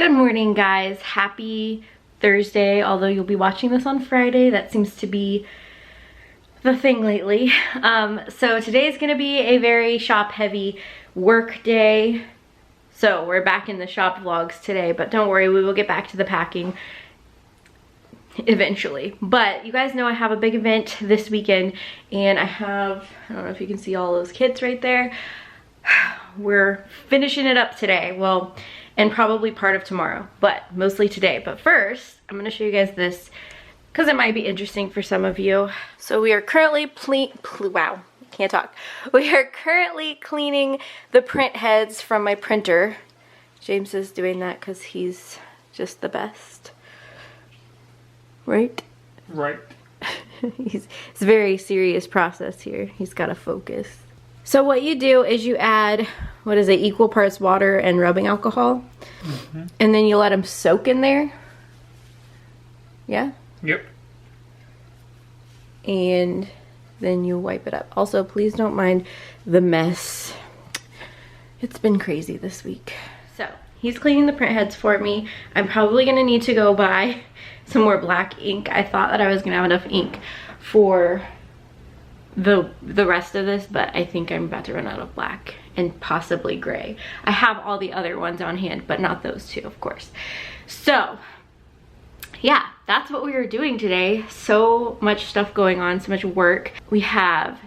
Good morning, guys. Happy Thursday, although you'll be watching this on Friday. That seems to be the thing lately. So today is gonna be a very shop heavy work day. So we're back in the shop vlogs today, but don't worry, we will get back to the packing eventually. But you guys know I have a big event this weekend, and I don't know if you can see all those kids right there. We're finishing it up today. Well, and probably part of tomorrow, but mostly today. But first, I'm gonna show you guys this because it might be interesting for some of you. So we are currently wow, can't talk. We are currently cleaning the print heads from my printer. James is doing that because he's just the best. Right? Right. It's a very serious process here. He's got to focus. So what you do is you add, what is it, equal parts water and rubbing alcohol. Mm-hmm. And then you let them soak in there. Yeah? Yep. And then you wipe it up. Also, please don't mind the mess. It's been crazy this week. So, he's cleaning the print heads for me. I'm probably going to need to go buy some more black ink. I thought that I was going to have enough ink for the rest of this, but I think I'm about to run out of black and possibly gray. I have all the other ones on hand, but not those two, of course. So yeah, that's what we were doing today. So much stuff going on, so much work. We have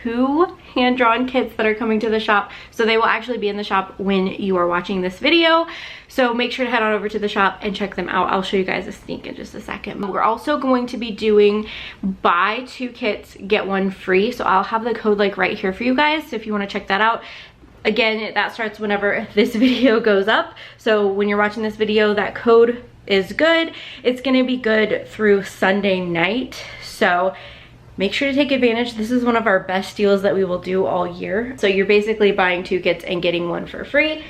2 hand-drawn kits that are coming to the shop, so they will actually be in the shop when you are watching this video. So make sure to head on over to the shop and check them out. I'll show you guys a sneak in just a second. We're also going to be doing buy 2 kits, get 1 free. So I'll have the code like right here for you guys, so if you want to check that out. Again, that starts whenever this video goes up. So when you're watching this video, that code is good. It's gonna be good through Sunday night. So make sure to take advantage. This is one of our best deals that we will do all year. So you're basically buying 2 kits and getting 1 for free.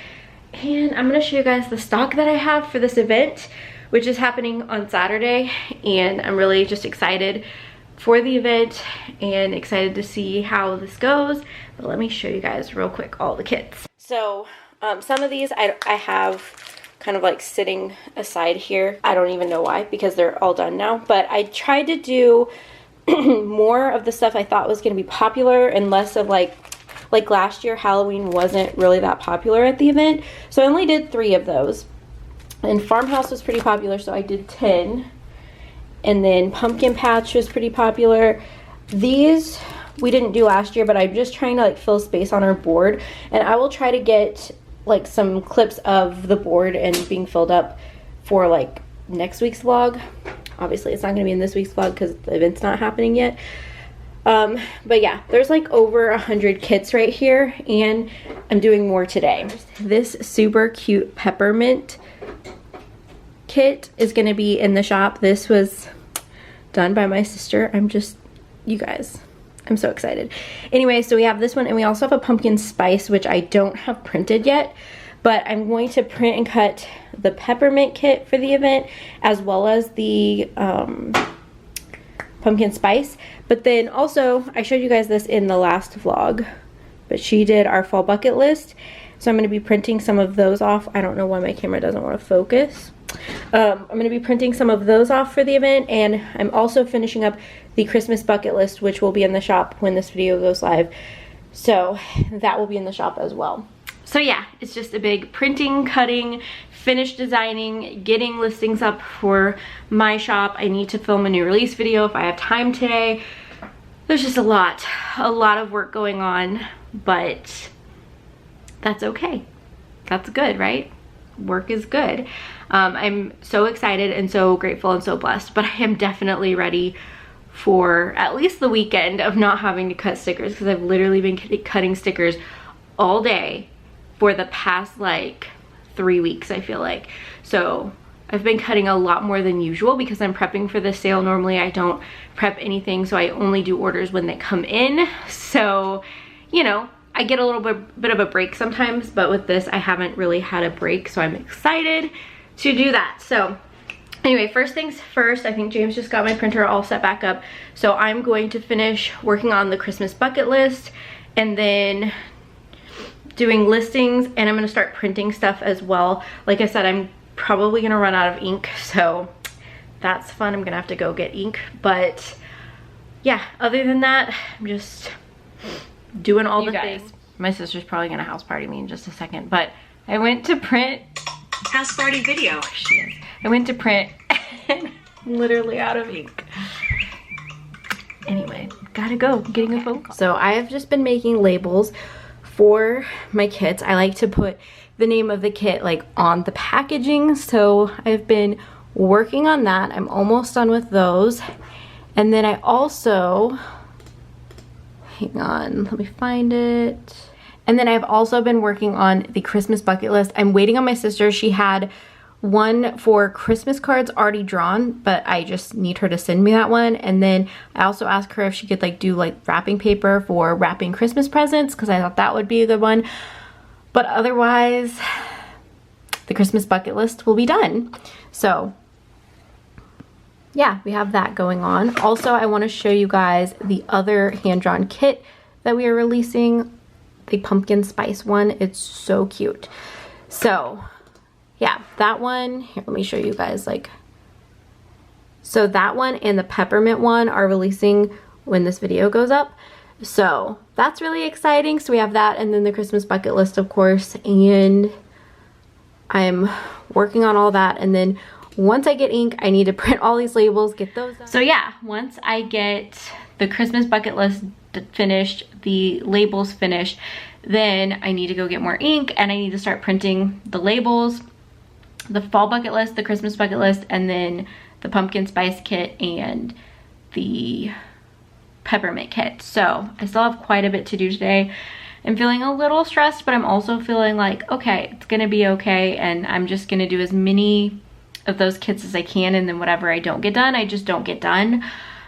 And I'm gonna show you guys the stock that I have for this event, which is happening on Saturday. And I'm really just excited for the event and excited to see how this goes. But let me show you guys real quick all the kits. So some of these I have kind of like sitting aside here. I don't even know why, because they're all done now. But I tried to do more of the stuff I thought was going to be popular and less of like last year Halloween wasn't really that popular at the event, so I only did 3 of those. And Farmhouse was pretty popular, so I did 10. And then Pumpkin Patch was pretty popular. These we didn't do last year, but I'm just trying to like fill space on our board, and I will try to get like some clips of the board and being filled up for like next week's vlog. Obviously it's not going to be in this week's vlog because the event's not happening yet. But yeah, there's like over 100 kits right here, and I'm doing more today. This super cute peppermint kit is going to be in the shop. This was done by my sister. You guys, I'm so excited. Anyway, so we have this one, and we also have a pumpkin spice, which I don't have printed yet, but I'm going to print and cut the peppermint kit for the event, as well as the pumpkin spice. But then also, I showed you guys this in the last vlog, but she did our fall bucket list. So I'm going to be printing some of those off. I don't know why my camera doesn't want to focus. I'm going to be printing some of those off for the event, and I'm also finishing up the Christmas bucket list, which will be in the shop when this video goes live. So that will be in the shop as well. So yeah, it's just a big printing, cutting, finish designing, getting listings up for my shop. I need to film a new release video if I have time today. There's just a lot of work going on, but that's okay. That's good, right? Work is good. I'm so excited and so grateful and so blessed, but I am definitely ready for at least the weekend of not having to cut stickers, because I've literally been cutting stickers all day for the past like 3 weeks, I feel like. So I've been cutting a lot more than usual because I'm prepping for the sale. Normally I don't prep anything, so I only do orders when they come in. So, you know, I get a little bit of a break sometimes, but with this I haven't really had a break, so I'm excited to do that. So anyway, first things first, I think James just got my printer all set back up, so I'm going to finish working on the Christmas bucket list and then doing listings, and I'm going to start printing stuff as well. Like I said, I'm probably gonna run out of ink, so that's fun. I'm gonna have to go get ink, but yeah, other than that, I'm just doing all the things. My sister's probably gonna house party me in just a second, but I went to print house party video. She is. I went to print and I'm literally out of ink. Anyway, gotta go, I'm getting a phone call. So I have just been making labels for my kits. I like to put the name of the kit like on the packaging, so I've been working on that. I'm almost done with those. And then I also, hang on, let me find it. And then I've also been working on the Christmas bucket list. I'm waiting on my sister. She had one for Christmas cards already drawn, but I just need her to send me that one. And then I also asked her if she could like do like wrapping paper for wrapping Christmas presents, because I thought that would be a good one. But otherwise, the Christmas bucket list will be done. So yeah, we have that going on. Also, I want to show you guys the other hand-drawn kit that we are releasing, the pumpkin spice one. It's so cute. So yeah, that one, here, let me show you guys, like, so that one and the peppermint one are releasing when this video goes up. So that's really exciting. So we have that, and then the Christmas bucket list, of course, and I'm working on all that. And then once I get ink, I need to print all these labels, get those done. So yeah, once I get the Christmas bucket list finished, the labels finished, then I need to go get more ink and I need to start printing the labels, the fall bucket list, the Christmas bucket list, and then the pumpkin spice kit and the peppermint kit. So I still have quite a bit to do today. I'm feeling a little stressed, but I'm also feeling like, okay, it's gonna be okay, and I'm just gonna do as many of those kits as I can, and then whatever I don't get done, I just don't get done.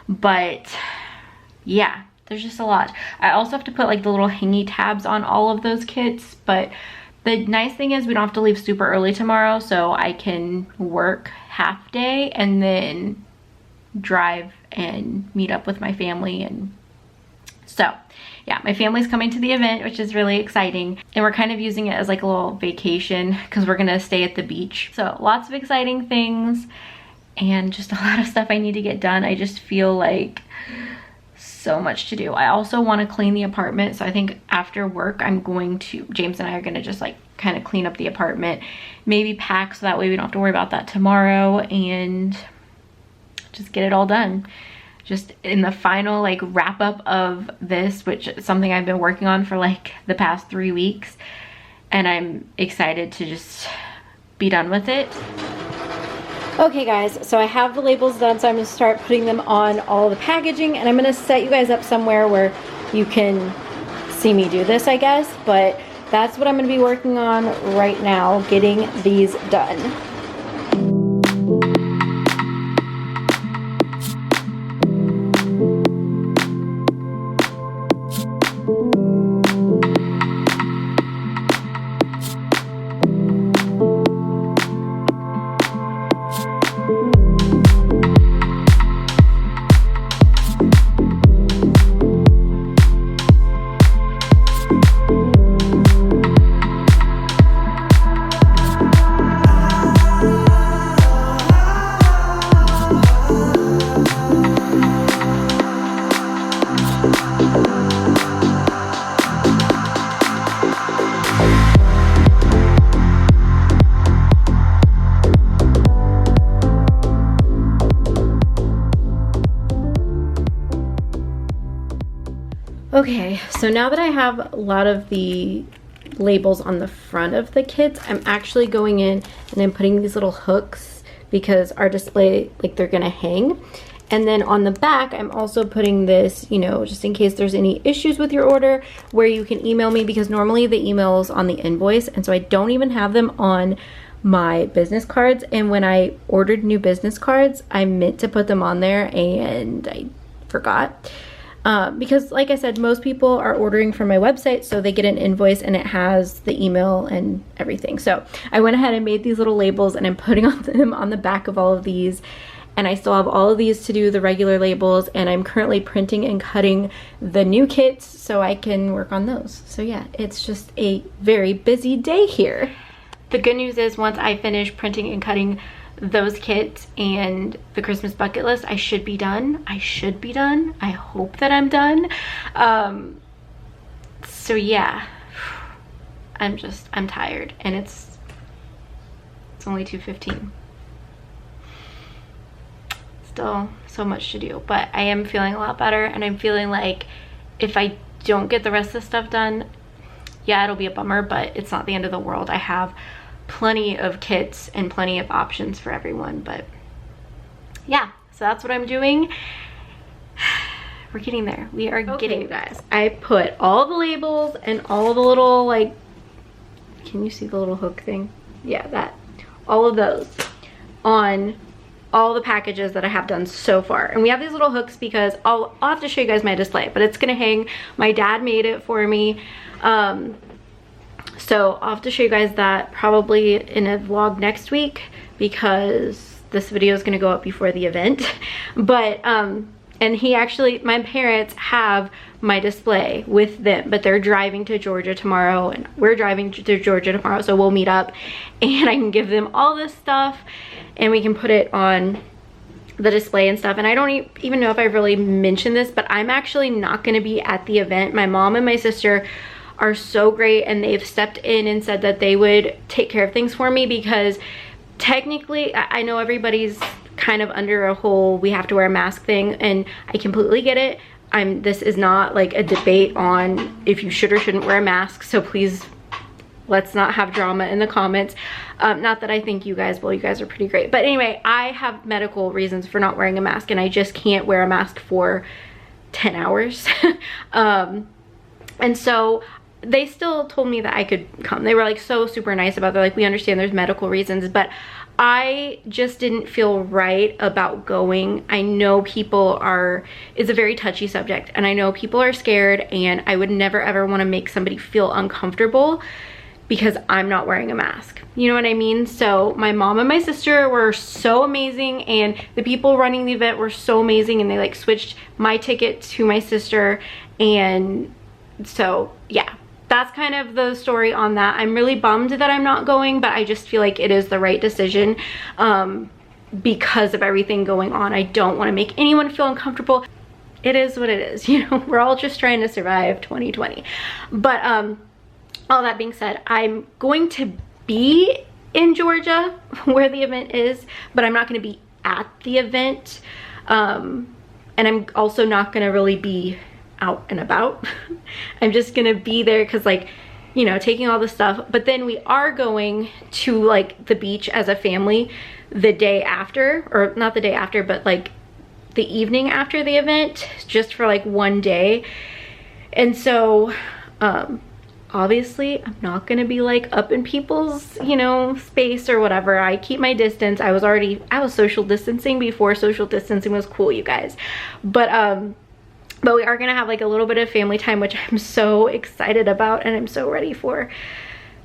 But yeah, there's just a lot. I also have to put like the little hangy tabs on all of those kits, but the nice thing is we don't have to leave super early tomorrow, so I can work half day and then drive and meet up with my family. And so yeah, my family's coming to the event, which is really exciting, and we're kind of using it as like a little vacation because we're gonna stay at the beach. So lots of exciting things and just a lot of stuff I need to get done. I just feel like so much to do. I also want to clean the apartment, so I think after work I'm going to, James and I are going to just like kind of clean up the apartment, maybe pack, so that way we don't have to worry about that tomorrow, and just get it all done. Just in the final like wrap up of this, which is something I've been working on for like the past 3 weeks, and I'm excited to just be done with it. Okay guys, so I have the labels done, so I'm gonna start putting them on all the packaging, and I'm gonna set you guys up somewhere where you can see me do this, I guess, but that's what I'm gonna be working on right now, getting these done. Okay, so now that I have a lot of the labels on the front of the kits, I'm actually going in and I'm putting these little hooks because our display, like, they're gonna hang. And then on the back, I'm also putting this, you know, just in case there's any issues with your order, where you can email me, because normally the email is on the invoice, and so I don't even have them on my business cards. And when I ordered new business cards, I meant to put them on there and I forgot. Because like I said, most people are ordering from my website, so they get an invoice and it has the email and everything. So I went ahead and made these little labels, and I'm putting them on the back of all of these. And I still have all of these to do, the regular labels, and I'm currently printing and cutting the new kits so I can work on those. So yeah, it's just a very busy day here. the good news is once I finish printing and cutting those kits and the Christmas bucket list, I should be done. I should be done. I hope that I'm done. So yeah, I'm tired, and it's only 2:15. Still so much to do, but I am feeling a lot better, and I'm feeling like if I don't get the rest of the stuff done, yeah, it'll be a bummer, but it's not the end of the world. I have plenty of kits and plenty of options for everyone. But yeah, so that's what I'm doing. We're getting there. We are getting, you guys. I put all the labels and all the little, like, can you see the little hook thing? Yeah, that, all of those on all the packages that I have done so far. And we have these little hooks because I'll have to show you guys my display, but it's gonna hang. My dad made it for me. So I'll have to show you guys that probably in a vlog next week, because this video is going to go up before the event. But and he actually, my parents have my display with them, but they're driving to Georgia tomorrow, and we're driving to Georgia tomorrow, so we'll meet up and I can give them all this stuff and we can put it on the display and stuff. And I don't even know if I really mentioned this, but I'm actually not going to be at the event. My mom and my sister are so great, and they've stepped in and said that they would take care of things for me, because technically I know everybody's kind of under a whole we have to wear a mask thing, and I completely get it. This is not like a debate on if you should or shouldn't wear a mask, so please let's not have drama in the comments. Not that I think you guys will, you guys are pretty great, but anyway, I have medical reasons for not wearing a mask, and I just can't wear a mask for 10 hours. And so they still told me that I could come. They were like so super nice about it. They're like, we understand there's medical reasons, but I just didn't feel right about going. I know people it's a very touchy subject, and I know people are scared, and I would never ever want to make somebody feel uncomfortable because I'm not wearing a mask. You know what I mean? So my mom and my sister were so amazing, and the people running the event were so amazing, and they like switched my ticket to my sister. And so yeah, that's kind of the story on that. I'm really bummed that I'm not going, but I just feel like it is the right decision because of everything going on. I don't want to make anyone feel uncomfortable. It is what it is, you know, we're all just trying to survive 2020. But all that being said, I'm going to be in Georgia where the event is, but I'm not going to be at the event. And I'm also not going to really be out and about. I'm just gonna be there because, like, you know, taking all the stuff. But then we are going to like the beach as a family the day after, or not the day after, but like the evening after the event, just for like one day. And so obviously I'm not gonna be like up in people's, you know, space or whatever. I keep my distance. I was social distancing before social distancing was cool, you guys. But we are gonna have like a little bit of family time, which I'm so excited about and I'm so ready for.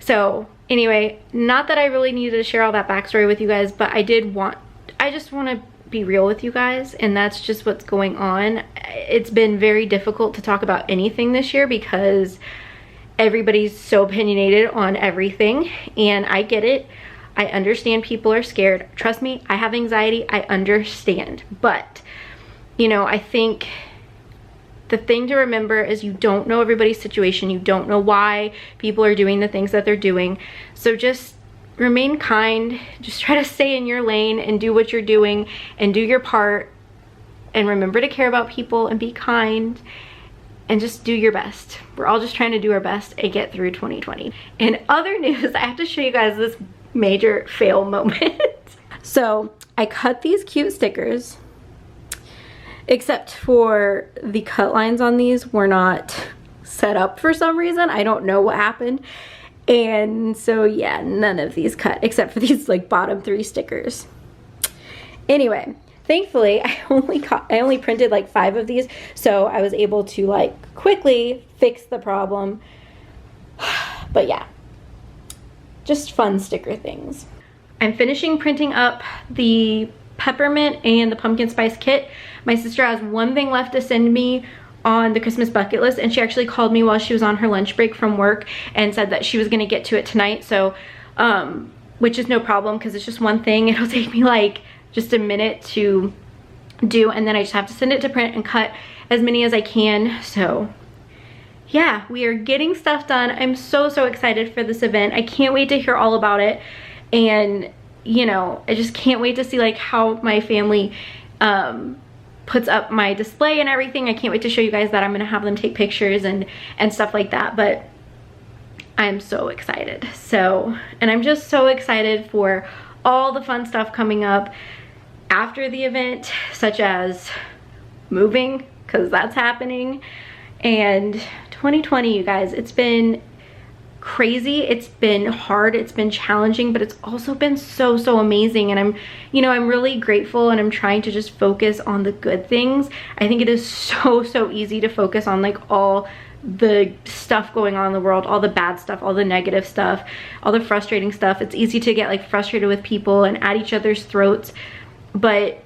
So anyway, not that I really needed to share all that backstory with you guys, but I just want to be real with you guys, and that's just what's going on. It's been very difficult to talk about anything this year because everybody's so opinionated on everything, and I get it. I understand people are scared. Trust me, I have anxiety, I understand. But, you know, I think the thing to remember is you don't know everybody's situation. You don't know why people are doing the things that they're doing. So just remain kind. Just try to stay in your lane and do what you're doing and do your part. And remember to care about people and be kind and just do your best. We're all just trying to do our best and get through 2020. In other news, I have to show you guys this major fail moment. So I cut these cute stickers, except for the cut lines on these were not set up for some reason. I don't know what happened. And so yeah, none of these cut except for these like bottom 3 stickers. Anyway, thankfully I only printed like 5 of these, so I was able to like quickly fix the problem. But yeah, just fun sticker things. I'm finishing printing up the peppermint and the pumpkin spice kit. My sister has one thing left to send me on the Christmas bucket list, and she actually called me while she was on her lunch break from work and said that she was going to get to it tonight. So which is no problem because it's just one thing. It'll take me like just a minute to do, and then I just have to send it to print and cut as many as I can. So yeah, we are getting stuff done. I'm so excited for this event. I can't wait to hear all about it. And you know, I just can't wait to see like how my family puts up my display and everything. I can't wait to show you guys that. I'm gonna have them take pictures and stuff like that, but I'm so excited. So, and I'm just so excited for all the fun stuff coming up after the event, such as moving, because that's happening. And 2020, you guys, it's been crazy, it's been hard, it's been challenging, but it's also been so amazing. And I'm really grateful, and I'm trying to just focus on the good things. I think it is so easy to focus on like all the stuff going on in the world, all the bad stuff, all the negative stuff, all the frustrating stuff. It's easy to get like frustrated with people and at each other's throats, but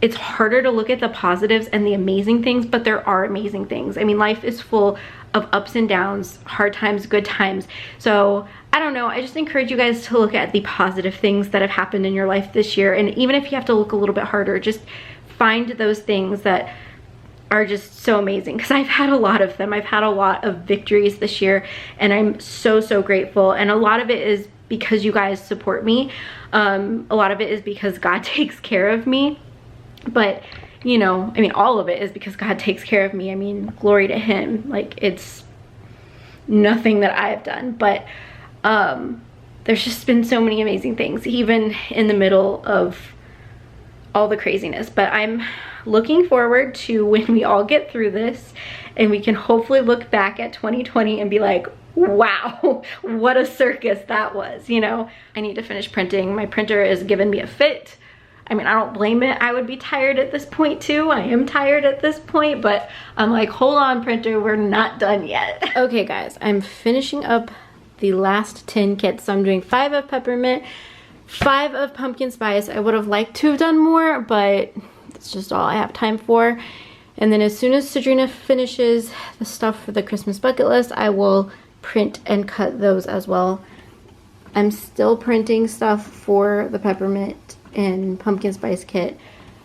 it's harder to look at the positives and the amazing things. But there are amazing things. I mean, life is full of ups and downs, hard times, good times. So I don't know, I just encourage you guys to look at the positive things that have happened in your life this year. And even if you have to look a little bit harder, just find those things that are just so amazing, because I've had a lot of them. I've had a lot of victories this year, and I'm so grateful. And a lot of it is because you guys support me. A lot of it is because God takes care of me. But you know, I mean, all of it is because God takes care of me. I mean, glory to him. Like, it's nothing that I've done, but there's just been so many amazing things, even in the middle of all the craziness. But I'm looking forward to when we all get through this and we can hopefully look back at 2020 and be like, wow, what a circus that was, you know? I need to finish printing. My printer is giving me a fit. I mean, I don't blame it. I would be tired at this point too. I am tired at this point, but I'm like, hold on, printer, we're not done yet. Okay guys, I'm finishing up the last 10 kits. So I'm doing 5 of peppermint, 5 of pumpkin spice. I would have liked to have done more, but it's just all I have time for. And then as soon as Sadrina finishes the stuff for the Christmas bucket list, I will print and cut those as well. I'm still printing stuff for the peppermint and pumpkin spice kit,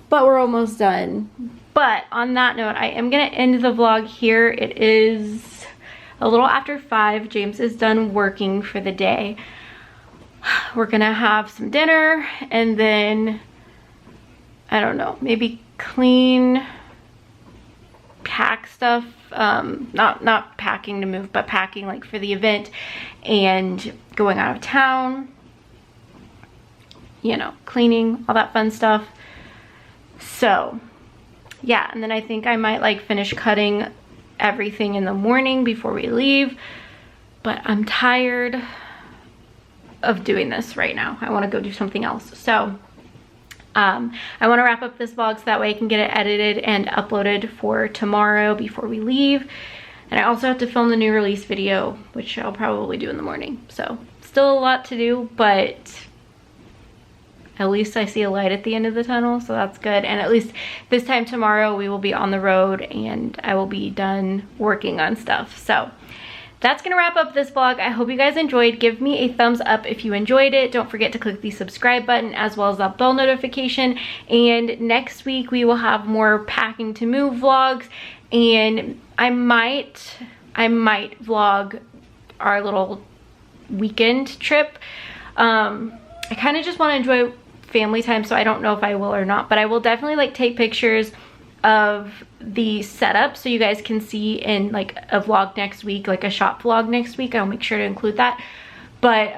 but we're almost done. But on that note, I am gonna end the vlog here. It is a little after 5. James is done working for the day. We're gonna have some dinner, and then I don't know, maybe clean, pack stuff, not packing to move, but packing like for the event, and going out of town, you know, cleaning, all that fun stuff. So yeah, and then I think I might like finish cutting everything in the morning before we leave, but I'm tired of doing this right now. I want to go do something else. So I want to wrap up this vlog so that way I can get it edited and uploaded for tomorrow before we leave. And I also have to film the new release video, which I'll probably do in the morning. So still a lot to do, but at least I see a light at the end of the tunnel, so that's good. And at least this time tomorrow we will be on the road and I will be done working on stuff. So that's gonna wrap up this vlog. I hope you guys enjoyed. Give me a thumbs up if you enjoyed it. Don't forget to click the subscribe button as well as that bell notification. And next week we will have more packing to move vlogs, and I might vlog our little weekend trip. I kind of just want to enjoy family time, so I don't know if I will or not, but I will definitely like take pictures of the setup so you guys can see in like a vlog next week, like a shop vlog next week. I'll make sure to include that. But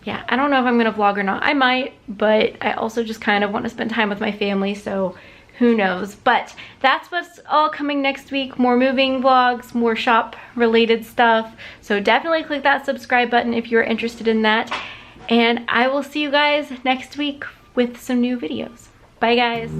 yeah, I don't know if I'm gonna vlog or not. I might, but I also just kind of want to spend time with my family, so who knows. But that's what's all coming next week. More moving vlogs, more shop related stuff, so definitely click that subscribe button if you're interested in that. And I will see you guys next week with some new videos. Bye guys.